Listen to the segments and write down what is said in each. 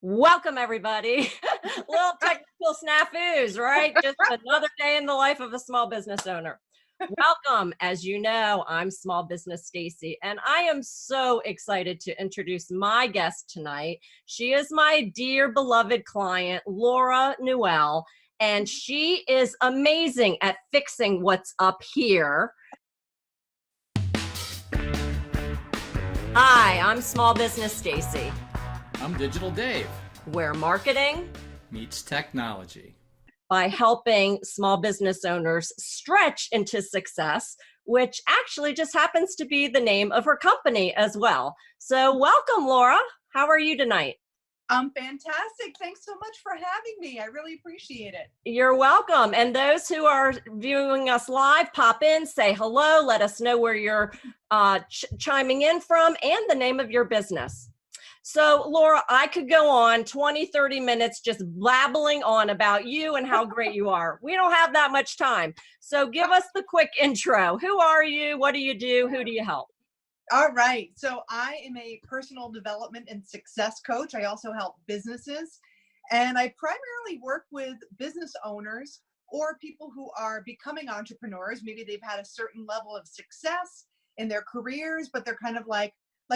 Welcome, everybody. Little technical snafus, right? Just another day in the life of a small business owner. Welcome. As you know, I'm Small Business Stacey, and I am so excited to introduce my guest tonight. She is my dear beloved client, Laura Noel, and she is amazing at fixing what's up here. Hi, I'm Small Business Stacey. I'm Digital Dave. Where marketing meets technology. By helping small business owners stretch into success, which actually just happens to be the name of her company as well. So welcome, Laura. How are you tonight? I'm fantastic. Thanks so much for having me. I really appreciate it. You're welcome. And those who are viewing us live, pop in, say hello, let us know where you're chiming in from and the name of your business. So, Laura, I could go on 20, 30 minutes just blabbling on about you and how great you are. We don't have that much time. So give us the quick intro. Who are you? What do you do? Who do you help? All right. So I am a personal development and success coach. I also help businesses. And I primarily work with business owners or people who are becoming entrepreneurs. Maybe they've had a certain level of success in their careers, but they're kind of like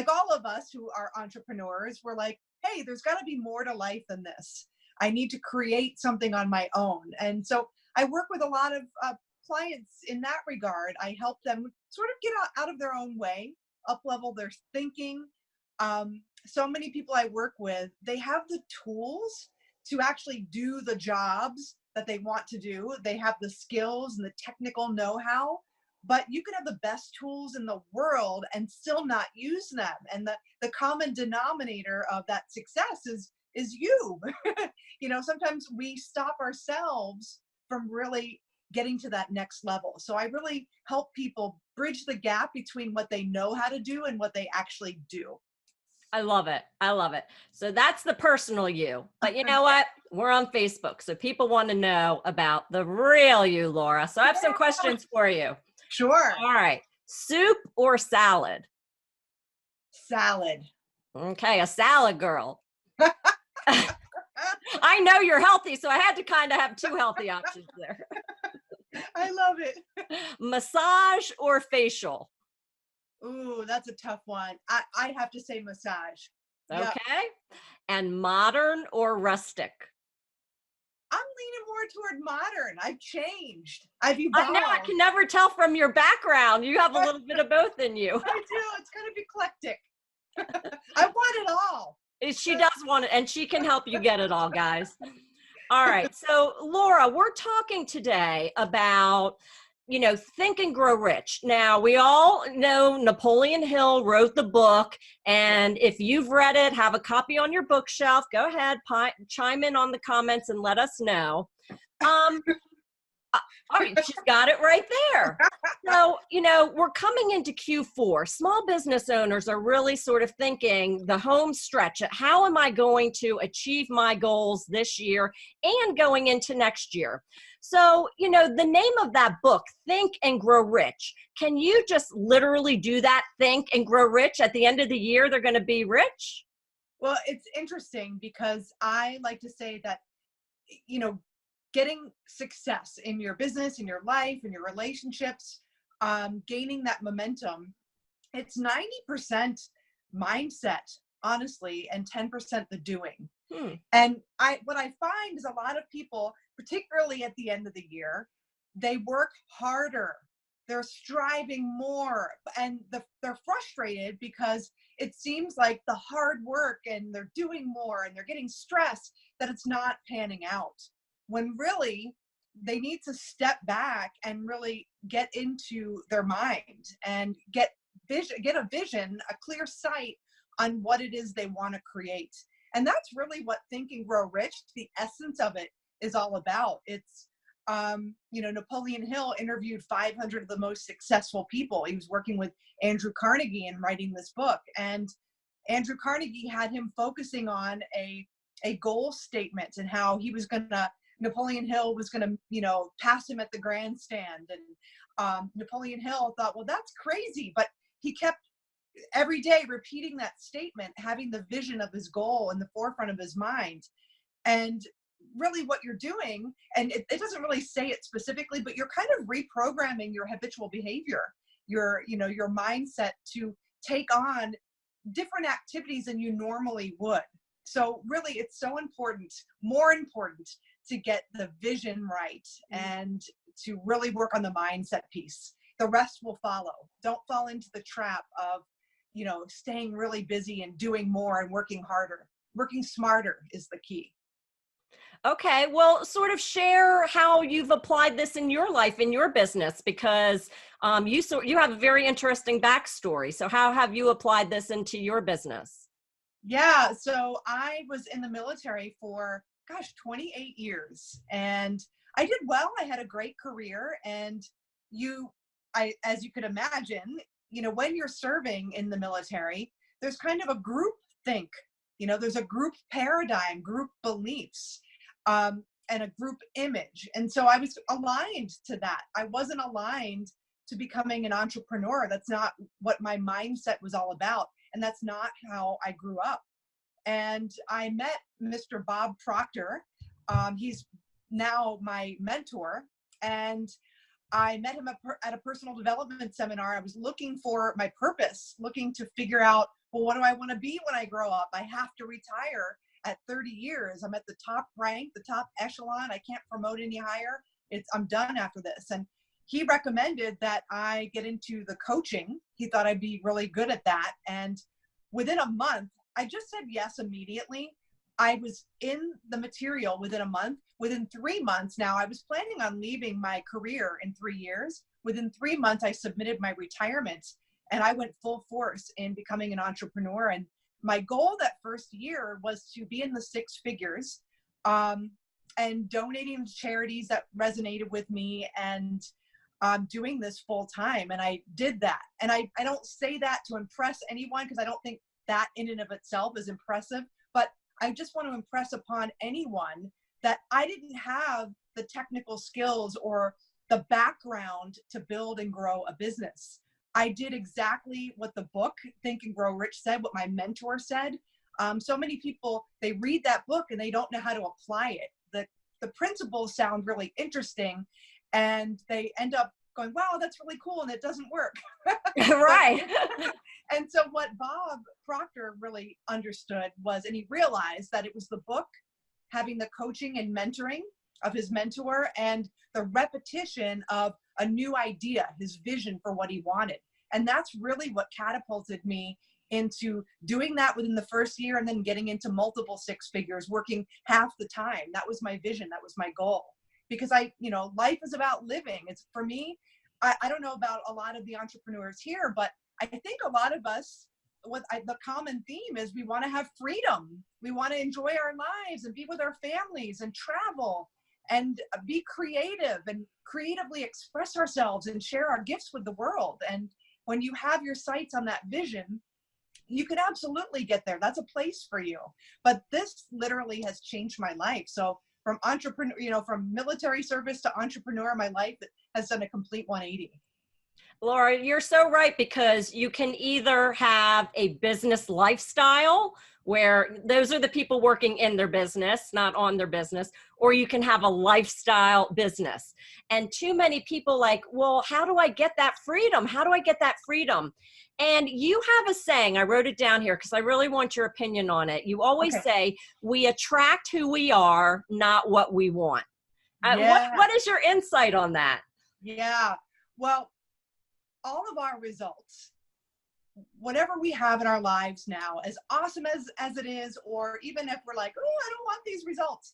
all of us who are entrepreneurs, we're like, hey, there's got to be more to life than this. I need to create something on my own. And so I work with a lot of clients in that regard. I help them sort of get out of their own way, up-level their thinking. So many people I work with, they have the tools to actually do the jobs that they want to do. They have the skills and the technical know-how. But you can have the best tools in the world and still not use them. And the common denominator of that success is you. Sometimes we stop ourselves from really getting to that next level. So I really help people bridge the gap between what they know how to do and what they actually do. I love it. I love it. So that's the personal you. But you know what? We're on Facebook. So people want to know about the real you, Laura. So I have some questions for you. Sure. All right. Soup or salad? Salad. Okay, a salad girl. I know you're healthy, so I had to kind of have two healthy options there. I love it. Massage or facial? Ooh, that's a tough one. I have to say massage. Okay. Yep. And modern or rustic? I'm leaning more toward modern. I've changed. I've evolved. I know, I can never tell from your background. You have a little bit of both in you. I do. It's kind of eclectic. I want it all. She does want it, and she can help you get it all, guys. All right. So, Laura, we're talking today about, Think and Grow Rich. Now, we all know Napoleon Hill wrote the book, and if you've read it, have a copy on your bookshelf. Go ahead, chime in on the comments and let us know. All right, she's got it right there. So, we're coming into Q4. Small business owners are really sort of thinking the home stretch. How am I going to achieve my goals this year and going into next year? So, the name of that book, Think and Grow Rich. Can you just literally do that? Think and grow rich. At the end of the year, they're going to be rich? Well, it's interesting because I like to say that, getting success in your business, in your life, in your relationships, gaining that momentum, it's 90% mindset, honestly, and 10% the doing. And what I find is a lot of people, particularly at the end of the year, they work harder. They're striving more, and they're frustrated because it seems like the hard work and they're doing more and they're getting stressed that it's not panning out. When really they need to step back and really get into their mind and get a vision, a clear sight on what it is they want to create. And that's really what Think and Grow Rich, the essence of it, is all about. It's, Napoleon Hill interviewed 500 of the most successful people. He was working with Andrew Carnegie and writing this book. And Andrew Carnegie had him focusing on a goal statement and how he was going to, Napoleon Hill was going to, pass him at the grandstand. And Napoleon Hill thought, well, that's crazy. But he kept every day repeating that statement, having the vision of his goal in the forefront of his mind. And really what you're doing, and it doesn't really say it specifically, but you're kind of reprogramming your habitual behavior, your mindset to take on different activities than you normally would. So really, it's so important, more important, to get the vision right and to really work on the mindset piece. The rest will follow. Don't fall into the trap of, staying really busy and doing more and working harder. Working smarter is the key. Okay, well, sort of share how you've applied this in your life, in your business, because you have a very interesting backstory. So how have you applied this into your business? Yeah, so I was in the military for, 28 years, and I did well. I had a great career, and as you could imagine, when you're serving in the military, there's kind of a group think, there's a group paradigm, group beliefs, and a group image. And so I was aligned to that. I wasn't aligned to becoming an entrepreneur. That's not what my mindset was all about. And that's not how I grew up. And I met Mr. Bob Proctor. He's now my mentor. And I met him at a personal development seminar. I was looking for my purpose, looking to figure out, well, what do I want to be when I grow up? I have to retire at 30 years. I'm at the top rank, the top echelon. I can't promote any higher. I'm done after this. And he recommended that I get into the coaching. He thought I'd be really good at that. And within a month, I just said yes immediately. I was in the material within a month. Within 3 months now, I was planning on leaving my career in 3 years. Within 3 months, I submitted my retirement, and I went full force in becoming an entrepreneur. And my goal that first year was to be in the 6 figures, and donating to charities that resonated with me, and doing this full time. And I did that. And I don't say that to impress anyone, because I don't think that in and of itself is impressive. But I just want to impress upon anyone that I didn't have the technical skills or the background to build and grow a business. I did exactly what the book Think and Grow Rich said, what my mentor said. So many people, they read that book and they don't know how to apply it. The principles sound really interesting, and they end up going, wow, that's really cool, and it doesn't work. Right. And so what Bob Proctor really understood was, and he realized that it was the book, having the coaching and mentoring of his mentor, and the repetition of a new idea, his vision for what he wanted. And that's really what catapulted me into doing that within the first year, and then getting into multiple 6 figures, working half the time. That was my vision. That was my goal. Because life is about living. It's, for me, I don't know about a lot of the entrepreneurs here, but I think a lot of us, the common theme is we want to have freedom. We want to enjoy our lives and be with our families and travel and be creative and creatively express ourselves and share our gifts with the world. And when you have your sights on that vision, you can absolutely get there. That's a place for you. But this literally has changed my life. So from entrepreneur, from military service to entrepreneur, my life has done a complete 180. Laura, you're so right, because you can either have a business lifestyle where those are the people working in their business, not on their business, or you can have a lifestyle business. And too many people well, how do I get that freedom? How do I get that freedom? And you have a saying, I wrote it down here because I really want your opinion on it. You always say, we attract who we are, not what we want. What is your insight on that? Yeah. Well, all of our results, whatever we have in our lives now, as awesome as it is, or even if we're like, oh, I don't want these results,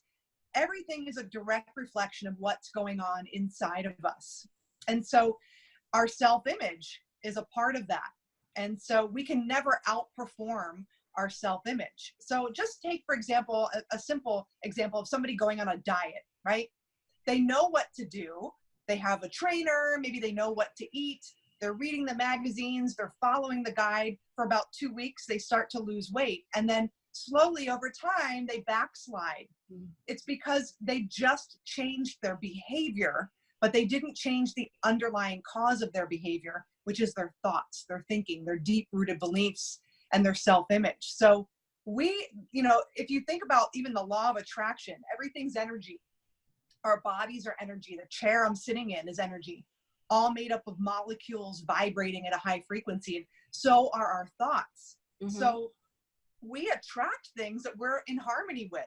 everything is a direct reflection of what's going on inside of us. And so our self-image is a part of that. And so we can never outperform our self-image. So just take, for example, a simple example of somebody going on a diet, right? They know what to do. They have a trainer, maybe they know what to eat. They're reading the magazines, they're following the guide for about 2 weeks, they start to lose weight. And then slowly over time, they backslide. It's because they just changed their behavior, but they didn't change the underlying cause of their behavior. which is their thoughts, their thinking, their deep-rooted beliefs, and their self-image. So if you think about even the law of attraction, everything's energy. Our bodies are energy. The chair I'm sitting in is energy, all made up of molecules vibrating at a high frequency. And so are our thoughts. Mm-hmm. So we attract things that we're in harmony with.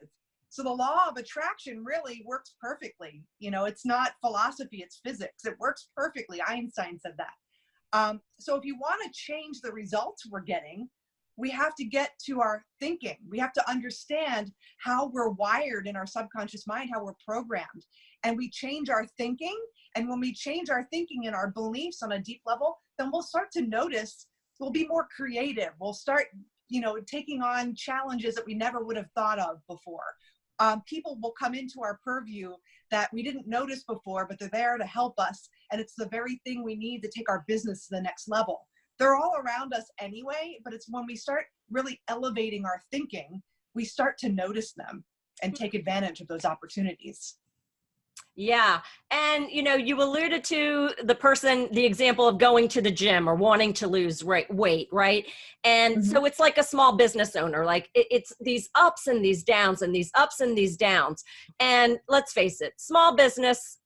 So the law of attraction really works perfectly. It's not philosophy, it's physics. It works perfectly. Einstein said that. So if you want to change the results we're getting, we have to get to our thinking. We have to understand how we're wired in our subconscious mind, how we're programmed. And we change our thinking. And when we change our thinking and our beliefs on a deep level, then we'll start to notice, we'll be more creative. We'll start, taking on challenges that we never would have thought of before. People will come into our purview that we didn't notice before, but they're there to help us. And it's the very thing we need to take our business to the next level. They're all around us anyway, but it's when we start really elevating our thinking, we start to notice them and take advantage of those opportunities. Yeah. And, you alluded to the example of going to the gym or wanting to lose weight, right? And Mm-hmm. so it's like a small business owner, like it's these ups and these downs and these ups and these downs. And let's face it, small business,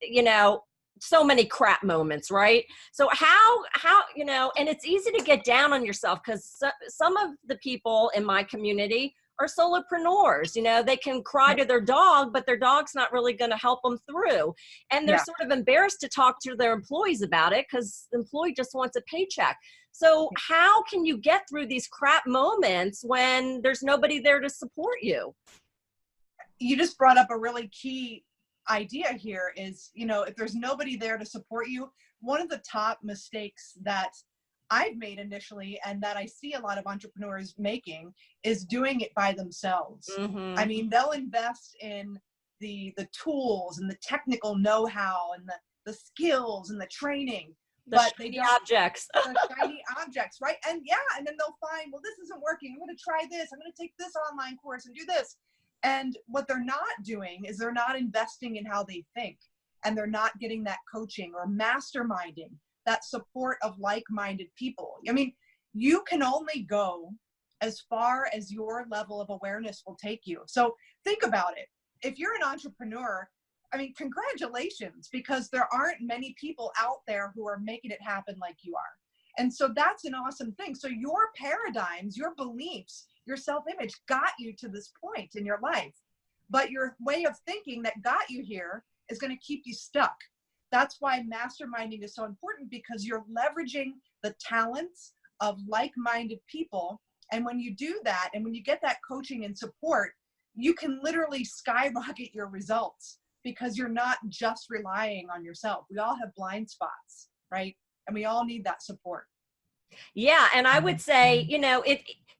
so many crap moments, right? So how, and it's easy to get down on yourself because some of the people in my community are solopreneurs. They can cry to their dog, but their dog's not really going to help them through. And they're sort of embarrassed to talk to their employees about it because the employee just wants a paycheck. So how can you get through these crap moments when there's nobody there to support you? You just brought up a really key idea here is, if there's nobody there to support you, one of the top mistakes that I've made initially and that I see a lot of entrepreneurs making is doing it by themselves. Mm-hmm. I mean, they'll invest in the tools and the technical know-how and the skills and the training, but they don't objects. the shiny objects, right? And then they'll find, well, this isn't working. I'm going to try this. I'm going to take this online course and do this. And what they're not doing is they're not investing in how they think, and they're not getting that coaching or masterminding, that support of like-minded people. I mean, you can only go as far as your level of awareness will take you. So think about it. If you're an entrepreneur, I mean, congratulations, because there aren't many people out there who are making it happen like you are. And so that's an awesome thing. So your paradigms, your beliefs, your self-image got you to this point in your life, but your way of thinking that got you here is going to keep you stuck. That's why masterminding is so important, because you're leveraging the talents of like-minded people. And when you do that, and when you get that coaching and support, you can literally skyrocket your results because you're not just relying on yourself. We all have blind spots, right? And we all need that support. Yeah. And I would say,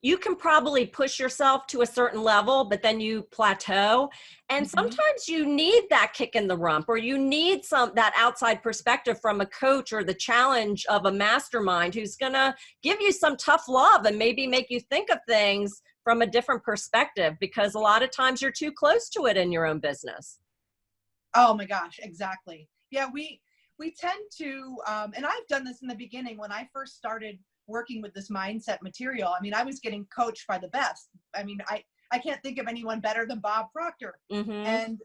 you can probably push yourself to a certain level, but then you plateau. And sometimes you need that kick in the rump, or you need that outside perspective from a coach or the challenge of a mastermind who's going to give you some tough love and maybe make you think of things from a different perspective, because a lot of times you're too close to it in your own business. Oh my gosh, exactly. Yeah, we tend to, and I've done this in the beginning when I first started working with this mindset material. I mean, I was getting coached by the best. I mean, I can't think of anyone better than Bob Proctor. Mm-hmm. And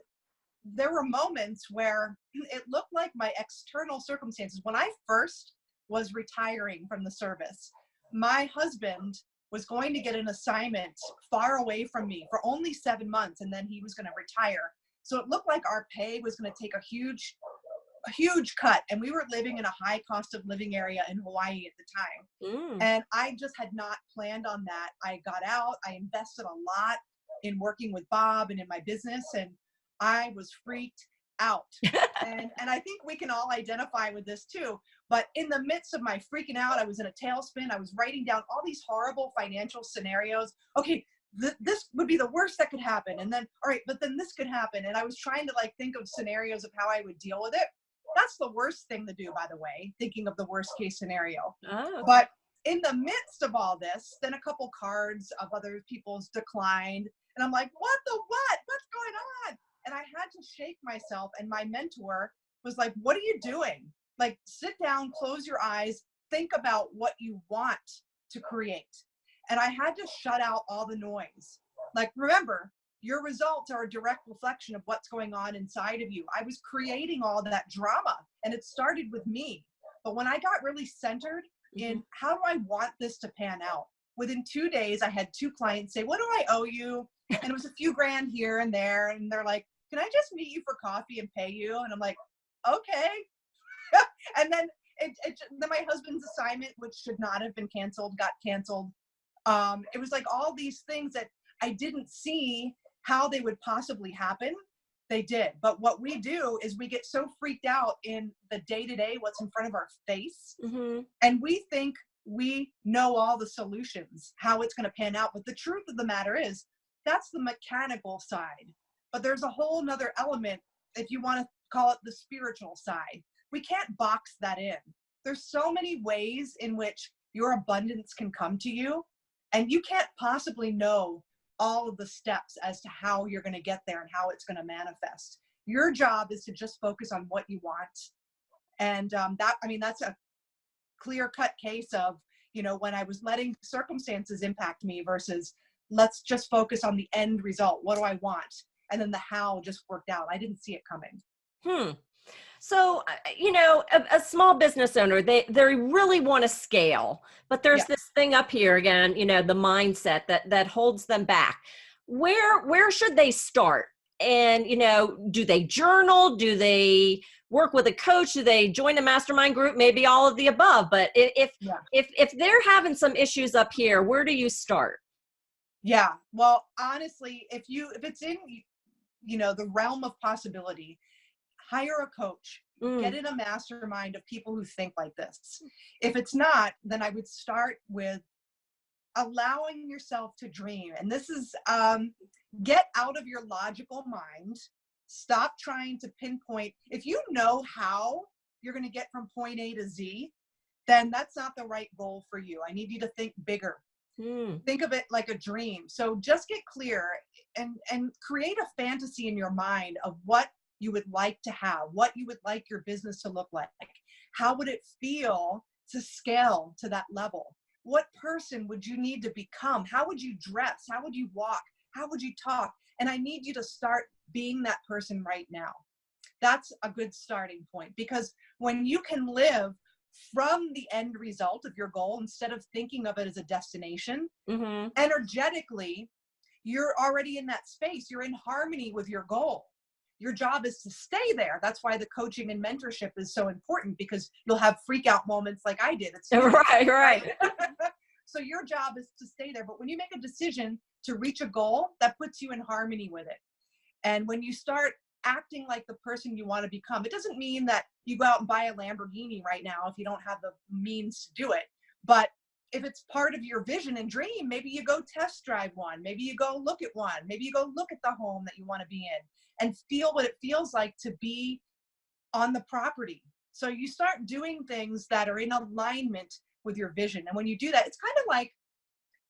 there were moments where it looked like my external circumstances. When I first was retiring from the service, my husband was going to get an assignment far away from me for only 7 months, and then he was going to retire. So it looked like our pay was going to take a huge cut, and we were living in a high cost of living area in Hawaii at the time. And I just had not planned on that. I got out, I invested a lot in working with Bob and in my business, and I was freaked out. and I think we can all identify with this too. But in the midst of my freaking out, I was in a tailspin. I was writing down all these horrible financial scenarios. Okay, this would be the worst that could happen. And then, all right, but then this could happen. And I was trying to think of scenarios of how I would deal with it. That's the worst thing to do, by the way, thinking of the worst case scenario. Oh. But in the midst of all this, then a couple cards of other people's declined. And I'm like, what? What's going on? And I had to shake myself. And my mentor was like, what are you doing? Sit down, close your eyes, think about what you want to create. And I had to shut out all the noise. Like, remember, your results are a direct reflection of what's going on inside of you. I was creating all that drama, and it started with me. But when I got really centered in how do I want this to pan out, within 2 days, I had 2 clients say, what do I owe you? And it was a few grand here and there. And they're like, can I just meet you for coffee and pay you? And I'm like, okay. And then then my husband's assignment, which should not have been canceled, got canceled. It was like all these things that I didn't see how they would possibly happen. They did. But what we do is we get so freaked out in the day-to-day, what's in front of our face. And we think we know all the solutions, how it's going to pan out. But the truth of the matter is, that's the mechanical side. But there's a whole nother element, if you want to call it the spiritual side. We can't box that in. There's so many ways in which your abundance can come to you, and you can't possibly know all of the steps as to how you're going to get there and how it's going to manifest. Your job is to just focus on what you want. And that's a clear-cut case of, when I was letting circumstances impact me versus let's just focus on the end result. What do I want? And then the how just worked out. I didn't see it coming. So, a small business owner, they really want to scale, but there's this thing up here again, the mindset that holds them back. Where should they start? And, do they journal? Do they work with a coach? Do they join a mastermind group? Maybe all of the above. But if they're having some issues up here, where do you start? Yeah. Well, honestly, if it's in, the realm of possibility, hire a coach, get in a mastermind of people who think like this. If it's not, then I would start with allowing yourself to dream. And this is, get out of your logical mind. Stop trying to pinpoint. If you know how you're going to get from point A to Z, then that's not the right goal for you. I need you to think bigger. Think of it like a dream. So just get clear and create a fantasy in your mind of what you would like to have, what you would like your business to look like. How would it feel to scale to that level? What person would you need to become? How would you dress? How would you walk? How would you talk? And I need you to start being that person right now. That's a good starting point, because when you can live from the end result of your goal instead of thinking of it as a destination, energetically, you're already in that space. You're in harmony with your goal. Your job is to stay there. That's why the coaching and mentorship is so important, because you'll have freak out moments like I did. It's right. So your job is to stay there. But when you make a decision to reach a goal, that puts you in harmony with it. And when you start acting like the person you want to become, it doesn't mean that you go out and buy a Lamborghini right now if you don't have the means to do it. But if it's part of your vision and dream, maybe you go test drive one. Maybe you go look at one. Maybe you go look at the home that you want to be in and feel what it feels like to be on the property. So you start doing things that are in alignment with your vision. And when you do that, it's kind of like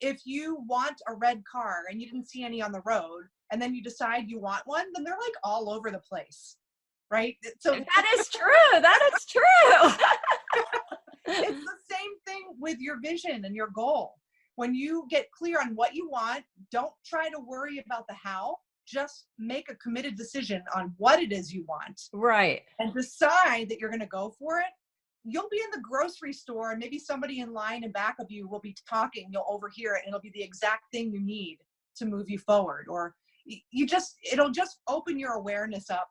if you want a red car and you didn't see any on the road, and then you decide you want one, then they're like all over the place, right? So that is true. That is true. It's the same thing with your vision and your goal. When you get clear on what you want, don't try to worry about the how. Just make a committed decision on what it is you want. Right. And decide that you're going to go for it. You'll be in the grocery store and maybe somebody in line in back of you will be talking. You'll overhear it and it'll be the exact thing you need to move you forward. Or it'll just open your awareness up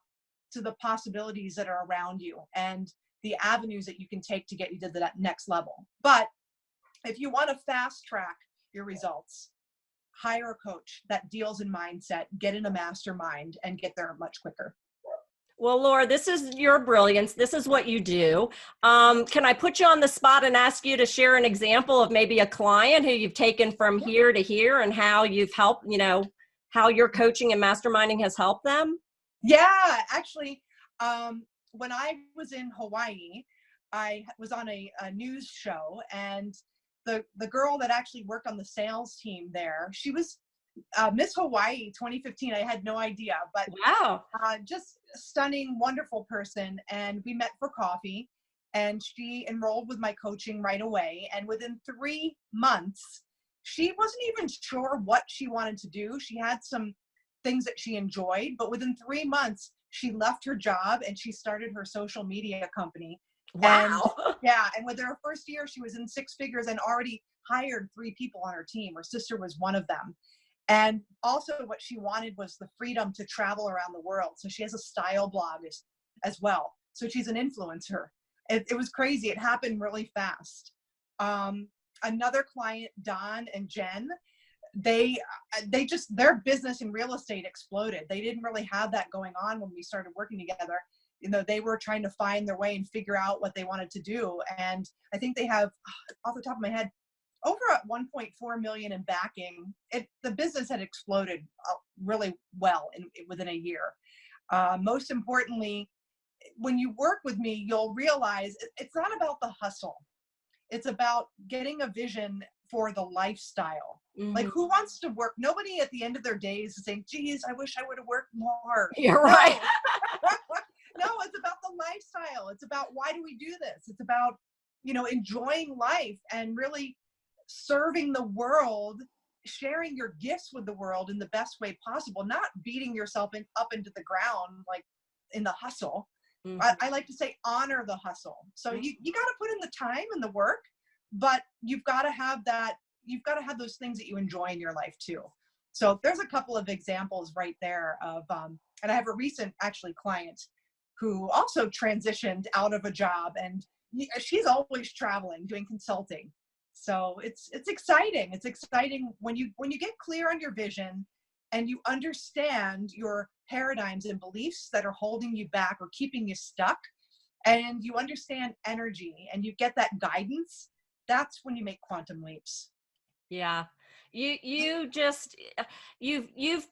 to the possibilities that are around you and the avenues that you can take to get you to that next level. But if you want to fast track your results, hire a coach that deals in mindset, get in a mastermind, and get there much quicker. Well, Laura, this is your brilliance. This is what you do. Can I put you on the spot and ask you to share an example of maybe a client who you've taken from here to here and how you've helped, how your coaching and masterminding has helped them? Yeah, actually, when I was in Hawaii, I was on a news show, and the girl that actually worked on the sales team there, she was Miss Hawaii 2015. I had no idea, but wow, just stunning, wonderful person. And we met for coffee, and she enrolled with my coaching right away. And within 3 months, she wasn't even sure what she wanted to do. She had some things that she enjoyed, but within 3 months, she left her job and she started her social media company. And Wow. yeah, and within her first year, she was in 6 figures and already hired 3 people on her team. Her sister was one of them. And also what she wanted was the freedom to travel around the world. So she has a style blog as well. So she's an influencer. It was crazy. It happened really fast. Another client, Don and Jen, they just, their business in real estate exploded. They didn't really have that going on when we started working together. You know, they were trying to find their way and figure out what they wanted to do. And I think they have, off the top of my head, over at 1.4 million in backing. The business had exploded really well within a year. Most importantly, when you work with me, you'll realize it's not about the hustle. It's about getting a vision for the lifestyle. Mm-hmm. Like, who wants to work? Nobody at the end of their days is saying, geez, I wish I would have worked more. You're right. No, it's about the lifestyle. It's about, why do we do this? It's about, you know, enjoying life and really serving the world, sharing your gifts with the world in the best way possible, not beating yourself up into the ground, like in the hustle. Mm-hmm. I like to say, honor the hustle. So mm-hmm. you got to put in the time and the work, but you've got to have those things that you enjoy in your life too. So there's a couple of examples right there of, and I have a recent actually client who also transitioned out of a job, and she's always traveling, doing consulting. So it's exciting. It's exciting when you get clear on your vision and you understand your paradigms and beliefs that are holding you back or keeping you stuck, and you understand energy and you get that guidance. That's when you make quantum leaps. Yeah. You've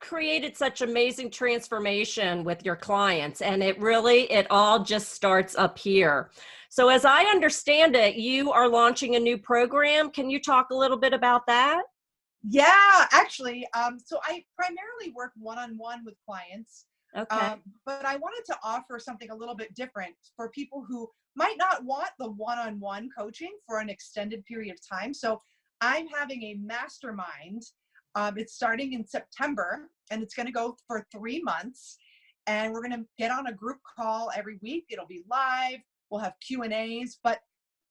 created such amazing transformation with your clients, and it all just starts up here. So as I understand it, you are launching a new program. Can you talk a little bit about that? Yeah, actually. So I primarily work one-on-one with clients. Okay. But I wanted to offer something a little bit different for people who might not want the one-on-one coaching for an extended period of time. So I'm having a mastermind. It's starting in September, and it's going to go for 3 months. And we're going to get on a group call every week. It'll be live. We'll have Q&As. But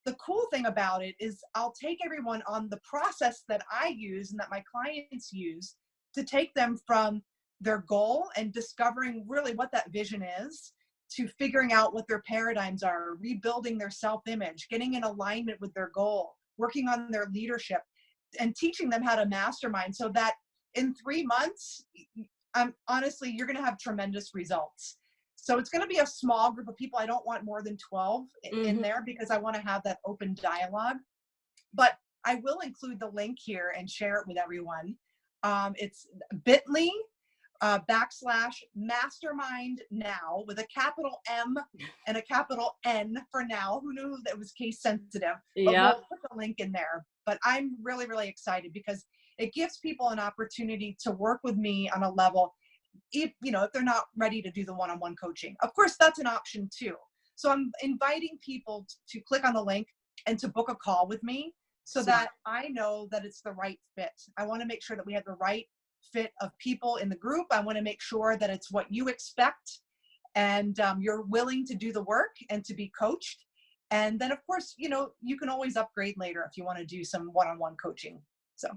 the cool thing about it is I'll take everyone on the process that I use and that my clients use to take them from their goal and discovering really what that vision is, to figuring out what their paradigms are, rebuilding their self-image, getting in alignment with their goal, working on their leadership, and teaching them how to mastermind, so that in 3 months, honestly, you're going to have tremendous results. So it's going to be a small group of people. I don't want more than 12 in there, because I want to have that open dialogue. But I will include the link here and share it with everyone. It's bit.ly /mastermind now, with a capital M and a capital N for now. Who knew that was case sensitive? But we'll put the link in there. But I'm really, really excited because it gives people an opportunity to work with me on a level, if they're not ready to do the one-on-one coaching. Of course, that's an option too. So I'm inviting people to click on the link and to book a call with me, so that I know that it's the right fit. I want to make sure that we have the right fit of people in the group. I want to make sure that it's what you expect, and you're willing to do the work and to be coached. And then, of course, you can always upgrade later if you want to do some one-on-one coaching. So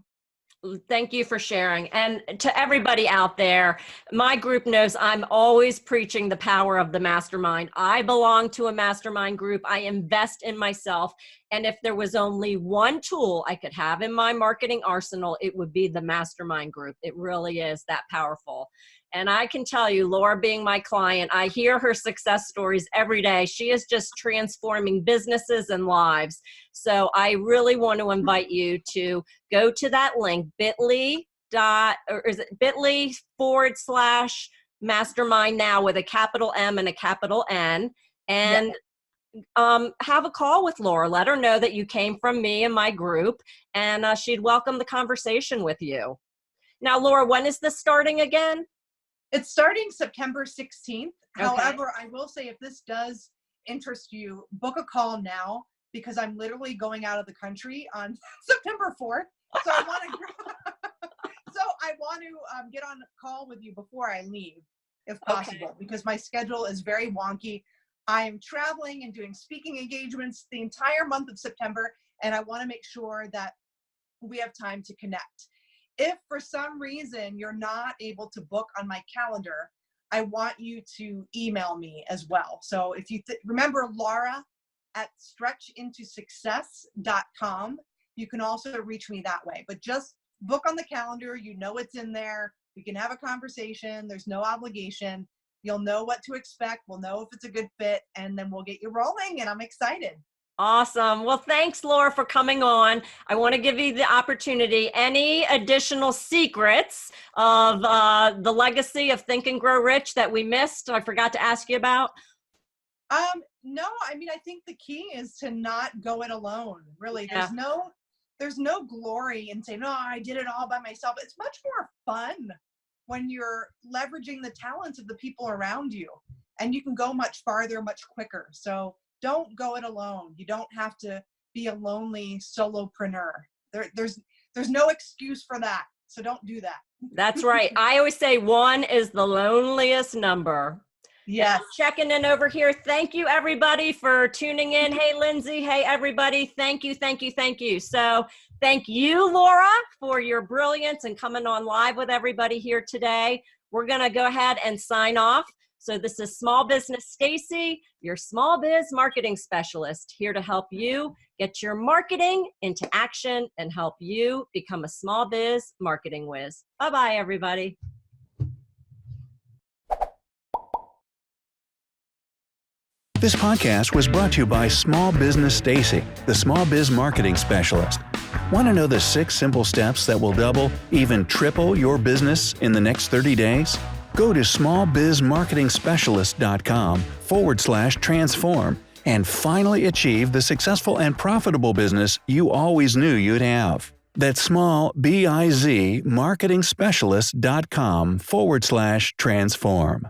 thank you for sharing. And to everybody out there, my group knows I'm always preaching the power of the mastermind. I belong to a mastermind group. I invest in myself. And if there was only one tool I could have in my marketing arsenal, it would be the mastermind group. It really is that powerful. And I can tell you, Laura being my client, I hear her success stories every day. She is just transforming businesses and lives. So I really want to invite you to go to that link, bit.ly /mastermind now, with a capital M and a capital N, and have a call with Laura. Let her know that you came from me and my group, and she'd welcome the conversation with you. Now, Laura, when is this starting again? It's starting September 16th. Okay. However, I will say, if this does interests you, book a call now because I'm literally going out of the country on September 4th. So I want to get on a call with you before I leave, if possible, because my schedule is very wonky. I am traveling and doing speaking engagements the entire month of September, and I want to make sure that we have time to connect. If for some reason you're not able to book on my calendar, I want you to email me as well. So if you remember Laura at stretchintosuccess.com, you can also reach me that way. But just book on the calendar. You know it's in there. We can have a conversation. There's no obligation. You'll know what to expect. We'll know if it's a good fit, and then we'll get you rolling, and I'm excited. Awesome. Well, thanks, Laura, for coming on. I want to give you the opportunity. Any additional secrets of the legacy of Think and Grow Rich that we missed? I forgot to ask you about. No, I mean, I think the key is to not go it alone. Really, Yeah. there's no glory in saying, no, I did it all by myself. It's much more fun when you're leveraging the talents of the people around you, and you can go much farther, much quicker. So don't go it alone. You don't have to be a lonely solopreneur. There's no excuse for that. So don't do that. That's right. I always say 1 is the loneliest number. Yes. Checking in over here. Thank you, everybody, for tuning in. Hey, Lindsay. Hey, everybody. Thank you, thank you, thank you. So thank you, Laura, for your brilliance and coming on live with everybody here today. We're going to go ahead and sign off. So this is Small Business Stacey, your small biz marketing specialist, here to help you get your marketing into action and help you become a small biz marketing whiz. Bye-bye, everybody. This podcast was brought to you by Small Business Stacey, the small biz marketing specialist. Want to know the 6 simple steps that will double, even triple your business in the next 30 days? Go to smallbizmarketingspecialist.com/transform and finally achieve the successful and profitable business you always knew you'd have. That's smallbizmarketingspecialist.com/transform.